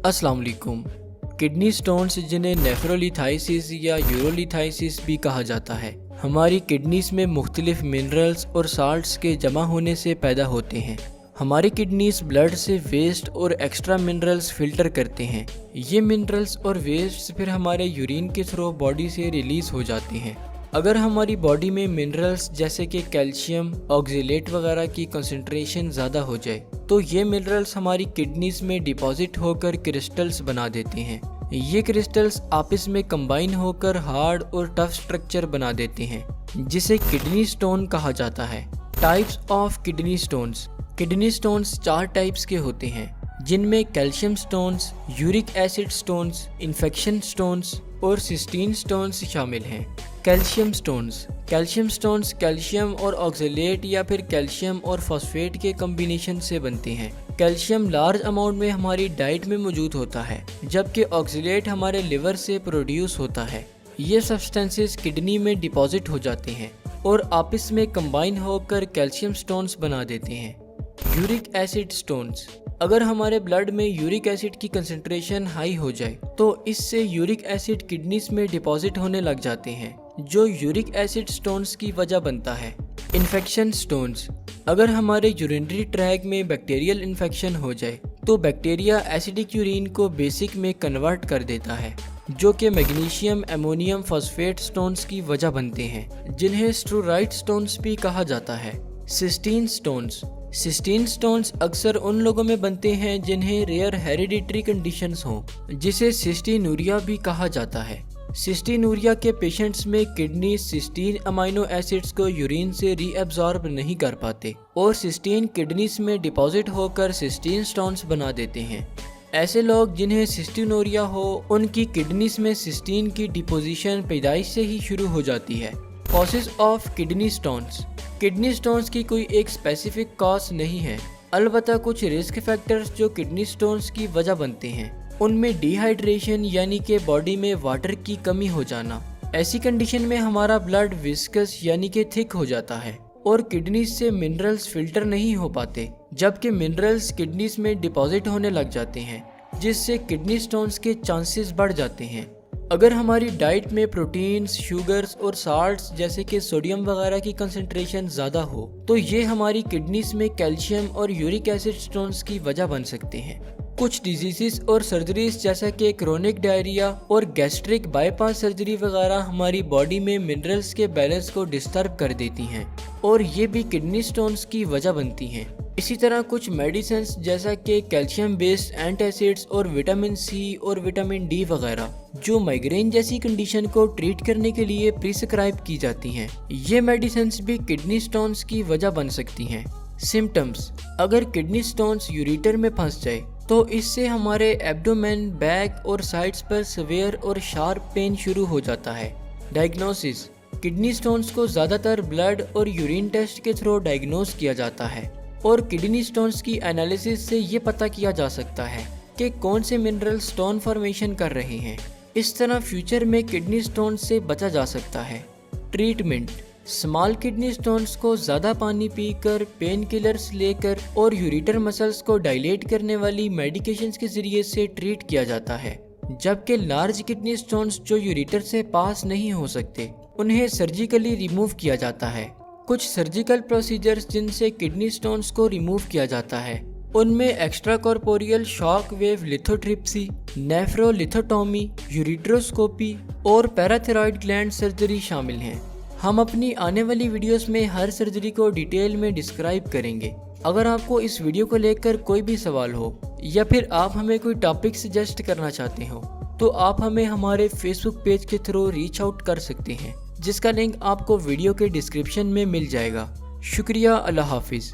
अस्सलाम वालेकुम। Kidney stones जिन्हें नेफ्रोलिथाइसिस या यूरोलिथाइसिस भी कहा जाता है, हमारी किडनीज में मुख्तलिफ मिनरल्स और साल्ट्स के जमा होने से पैदा होते हैं। हमारी किडनीज ब्लड से वेस्ट और एक्स्ट्रा मिनरल्स फिल्टर करते हैं। ये मिनरल्स और वेस्ट फिर हमारे यूरिन के थ्रू बॉडी से रिलीज हो जाते हैं। अगर हमारी बॉडी में मिनरल्स जैसे कि कैल्शियम, ऑक्जेलेट वगैरह की कंसंट्रेशन ज़्यादा हो जाए तो ये मिनरल्स हमारी किडनीज में डिपॉजिट होकर क्रिस्टल्स बना देते हैं। ये क्रिस्टल्स आपस में कंबाइन होकर हार्ड और टफ स्ट्रक्चर बना देते हैं जिसे किडनी स्टोन कहा जाता है। Types of kidney stones. Kidney stones 4 types के होते हैं जिनमें calcium stones, uric acid stones, infection stones और सिस्टीन स्टोन्स शामिल हैं। Calcium stones. Calcium stones calcium और ऑक्जेलेट या फिर कैल्शियम और फॉस्फेट के कॉम्बिनेशन से बनते हैं। कैल्शियम लार्ज अमाउंट में हमारी डाइट में मौजूद होता है, जबकि ऑक्जेलेट हमारे लिवर से प्रोड्यूस होता है। ये सब्सटेंसेस किडनी में डिपॉजिट हो जाते हैं और आपस में कंबाइन होकर कैल्शियम स्टोन्स बना देते हैं। Uric acid stones. अगर हमारे ब्लड में यूरिक एसिड की कंसंट्रेशन हाई हो जाए तो इससे यूरिक एसिड किडनीज में डिपॉजिट होने लग जाते हैं, जो यूरिक एसिड स्टोन्स की वजह बनता है। Infection stones. अगर हमारे यूरिनरी ट्रैक में बैक्टीरियल इन्फेक्शन हो जाए तो बैक्टीरिया एसिडिक यूरिन को बेसिक में कन्वर्ट कर देता है, जो कि मैग्नीशियम एमोनियम फॉस्फेट स्टोन्स की वजह बनते हैं, जिन्हें स्टोराइड स्टोन्स भी कहा जाता है। Cysteine stones. सिस्टीन स्टोन्स अक्सर उन लोगों में बनते हैं जिन्हें रेयर हेरिडिटरी कंडीशंस हों, जिसे सिस्टीनूरिया भी कहा जाता है। सिस्टीनूरिया के पेशेंट्स में किडनी सिस्टीन अमाइनो एसिड्स को यूरिन से रीअब्सॉर्ब नहीं कर पाते और सिस्टीन किडनीज में डिपॉजिट होकर सिस्टीन स्टोन्स बना देते हैं। ऐसे लोग जिन्हें सिस्टीनूरिया हो, उनकी किडनीज में सिस्टीन की डिपोजिशन पैदाइश से ही शुरू हो जाती है। Causes of kidney stones. Kidney stones की कोई एक स्पेसिफिक कॉज नहीं है, अलबत्ता कुछ रिस्क फैक्टर्स जो किडनी स्टोन्स की वजह बनते हैं उनमें डिहाइड्रेशन यानी कि बॉडी में वाटर की कमी हो जाना। ऐसी कंडीशन में हमारा ब्लड विस्कस यानी कि थिक हो जाता है और किडनीज से मिनरल्स फिल्टर नहीं हो पाते, जबकि मिनरल्स किडनीज में डिपॉजिट होने लग जाते हैं, जिससे किडनी स्टोन्स के चांसेस बढ़ जाते हैं। अगर हमारी डाइट में प्रोटीन्स, शुगर्स और साल्ट्स जैसे कि सोडियम वगैरह की कंसंट्रेशन ज़्यादा हो तो ये हमारी किडनीज में कैल्शियम और यूरिक एसिड स्टोन्स की वजह बन सकते हैं। कुछ डिजीज़ और सर्जरीज जैसा कि क्रोनिक डायरिया और गैस्ट्रिक बाईपास सर्जरी वगैरह हमारी बॉडी में मिनरल्स के बैलेंस को डिस्टर्ब कर देती हैं और ये भी किडनी स्टोन्स की वजह बनती हैं। इसी तरह कुछ मेडिसिन जैसा कि कैल्शियम बेस्ड एंटासिड्स और विटामिन सी और विटामिन डी वगैरह जो माइग्रेन जैसी कंडीशन को ट्रीट करने के लिए प्रिस्क्राइब की जाती हैं, ये मेडिसिन भी किडनी स्टोन्स की वजह बन सकती हैं। सिम्टम्स। अगर किडनी स्टोन्स यूरेटर में फंस जाए तो इससे हमारे एब्डोमेन, बैक और साइड्स पर सवेयर और शार्प पेन शुरू हो जाता है। डायग्नोसिस। किडनी स्टोन्स को ज़्यादातर ब्लड और यूरिन टेस्ट के थ्रू डायग्नोस किया जाता है और किडनी स्टोन्स की एनालिसिस से ये पता किया जा सकता है कि कौन से मिनरल स्टोन फॉर्मेशन कर रहे हैं। इस तरह फ्यूचर में किडनी स्टोन से बचा जा सकता है। ट्रीटमेंट। स्मॉल किडनी स्टोन्स को ज़्यादा पानी पीकर, पेन किलर्स लेकर और यूरेटर मसल्स को डायलेट करने वाली मेडिकेशंस के ज़रिए से ट्रीट किया जाता है, जबकि लार्ज किडनी स्टोन्स जो यूरेटर से पास नहीं हो सकते उन्हें सर्जिकली रिमूव किया जाता है। कुछ सर्जिकल प्रोसीजर्स जिनसे किडनी स्टोन्स को रिमूव किया जाता है उनमें extracorporeal shock wave lithotripsy, nephrolithotomy, ureteroscopy और पैराथायरॉयड ग्लैंड सर्जरी शामिल हैं। हम अपनी आने वाली वीडियोस में हर सर्जरी को डिटेल में डिस्क्राइब करेंगे। अगर आपको इस वीडियो को लेकर कोई भी सवाल हो या फिर आप हमें कोई टॉपिक सजेस्ट करना चाहते हो तो आप हमें हमारे फेसबुक पेज के थ्रू रीच आउट कर सकते हैं, जिसका लिंक आपको वीडियो के डिस्क्रिप्शन में मिल जाएगा। शुक्रिया। अल्लाह हाफिज़।